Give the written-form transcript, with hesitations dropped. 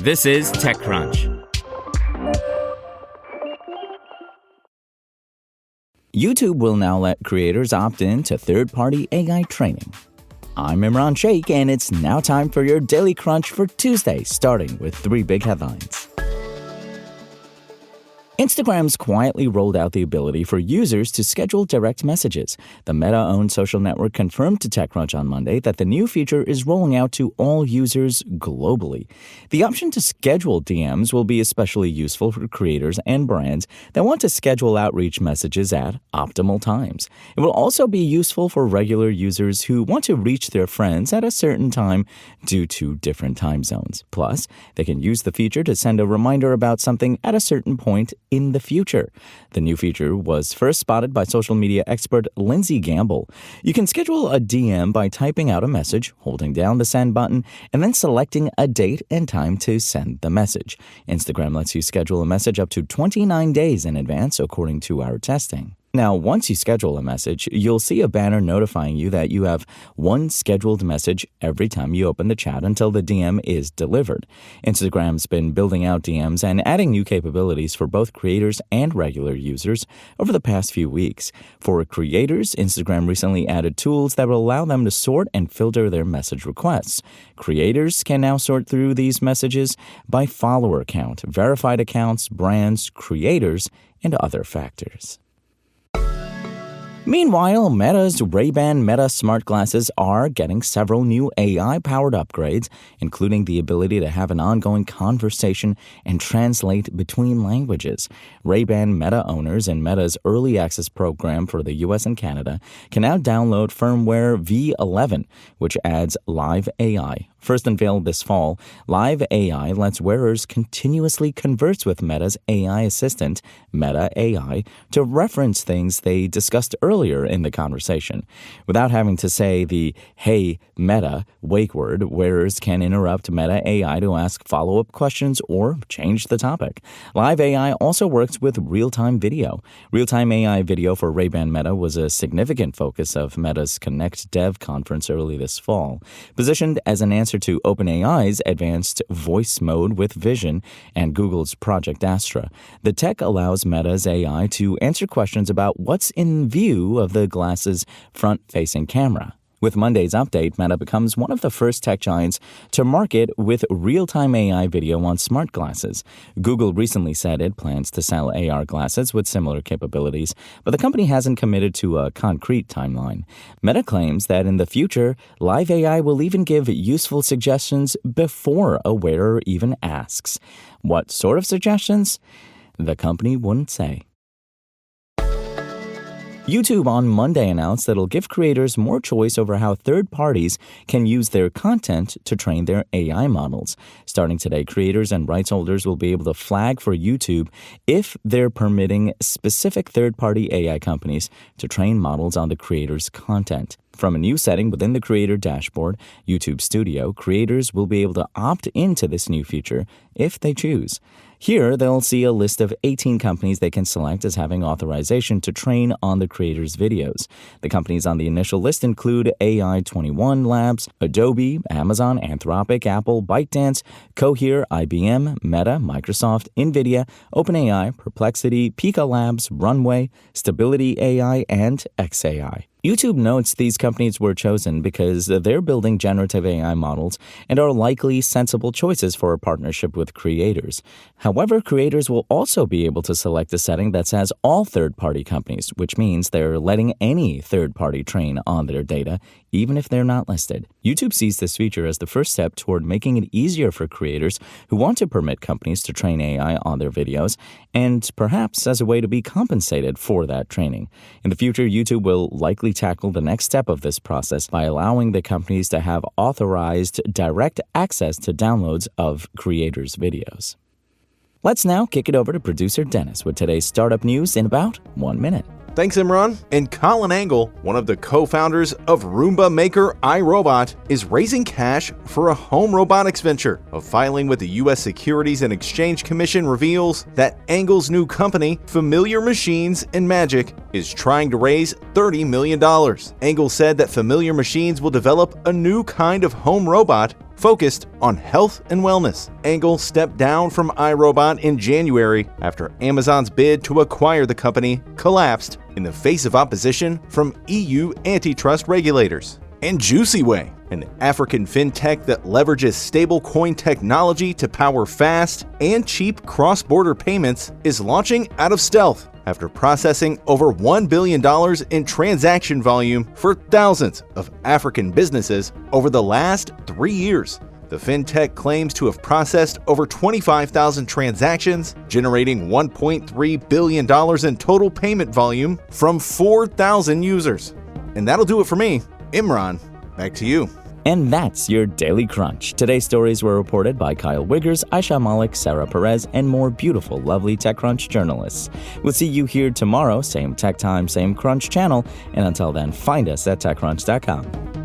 This is TechCrunch. YouTube will now let creators opt in to third-party AI training. I'm Imran Sheikh, and it's now time for your Daily Crunch for Tuesday, starting with 3 big headlines. Instagram's quietly rolled out the ability for users to schedule direct messages. The Meta-owned social network confirmed to TechCrunch on Monday that the new feature is rolling out to all users globally. The option to schedule DMs will be especially useful for creators and brands that want to schedule outreach messages at optimal times. It will also be useful for regular users who want to reach their friends at a certain time due to different time zones. Plus, they can use the feature to send a reminder about something at a certain point in the future. The new feature was first spotted by social media expert Lindsay Gamble. You can schedule a DM by typing out a message, holding down the send button, and then selecting a date and time to send the message. Instagram lets you schedule a message up to 29 days in advance, according to our testing. Now, once you schedule a message, you'll see a banner notifying you that you have one scheduled message every time you open the chat until the DM is delivered. Instagram's been building out DMs and adding new capabilities for both creators and regular users over the past few weeks. For creators, Instagram recently added tools that will allow them to sort and filter their message requests. Creators can now sort through these messages by follower count, verified accounts, brands, creators, and other factors. Meanwhile, Meta's Ray-Ban Meta smart glasses are getting several new AI-powered upgrades, including the ability to have an ongoing conversation and translate between languages. Ray-Ban Meta owners in Meta's early access program for the US and Canada can now download firmware V11, which adds live AI. First unveiled this fall, Live AI lets wearers continuously converse with Meta's AI assistant, Meta AI, to reference things they discussed earlier in the conversation. Without having to say the "Hey, Meta" wake word, wearers can interrupt Meta AI to ask follow-up questions or change the topic. Live AI also works with real-time video. Real-time AI video for Ray-Ban Meta was a significant focus of Meta's Connect Dev conference early this fall. Positioned as an answer to OpenAI's advanced voice mode with Vision and Google's Project Astra, the tech allows Meta's AI to answer questions about what's in view of the glasses' front-facing camera. With Monday's update, Meta becomes one of the first tech giants to market with real-time AI video on smart glasses. Google recently said it plans to sell AR glasses with similar capabilities, but the company hasn't committed to a concrete timeline. Meta claims that in the future, Live AI will even give useful suggestions before a wearer even asks. What sort of suggestions? The company wouldn't say. YouTube on Monday announced that it'll give creators more choice over how third parties can use their content to train their AI models. Starting today, creators and rights holders will be able to flag for YouTube if they're permitting specific third-party AI companies to train models on the creator's content. From a new setting within the Creator Dashboard, YouTube Studio, creators will be able to opt into this new feature if they choose. Here, they'll see a list of 18 companies they can select as having authorization to train on the creator's videos. The companies on the initial list include AI21 Labs, Adobe, Amazon, Anthropic, Apple, ByteDance, Cohere, IBM, Meta, Microsoft, NVIDIA, OpenAI, Perplexity, Pika Labs, Runway, Stability AI, and xAI. YouTube notes these companies were chosen because they're building generative AI models and are likely sensible choices for a partnership with creators. However, creators will also be able to select a setting that says all third-party companies, which means they're letting any third-party train on their data, even if they're not listed. YouTube sees this feature as the first step toward making it easier for creators who want to permit companies to train AI on their videos, and perhaps as a way to be compensated for that training. In the future, YouTube will likely tackle the next step of this process by allowing the companies to have authorized direct access to downloads of creators' videos. Let's now kick it over to producer Dennis with today's startup news in about 1 minute. Thanks, Imran. And Colin Angle, one of the co-founders of Roomba maker iRobot, is raising cash for a home robotics venture. A filing with the U.S. Securities and Exchange Commission reveals that Angle's new company, Familiar Machines and Magic, is trying to raise $30 million. Angle said that Familiar Machines will develop a new kind of home robot focused on health and wellness. Angle stepped down from iRobot in January after Amazon's bid to acquire the company collapsed in the face of opposition from EU antitrust regulators. And JuicyWay, an African fintech that leverages stablecoin technology to power fast and cheap cross-border payments, is launching out of stealth after processing over $1 billion in transaction volume for thousands of African businesses over the last 3 years. The fintech claims to have processed over 25,000 transactions, generating $1.3 billion in total payment volume from 4,000 users. And that'll do it for me. Imran, back to you. And that's your Daily Crunch. Today's stories were reported by Kyle Wiggers, Aisha Malik, Sarah Perez, and more beautiful, lovely TechCrunch journalists. We'll see you here tomorrow, same tech time, same Crunch channel. And until then, find us at TechCrunch.com.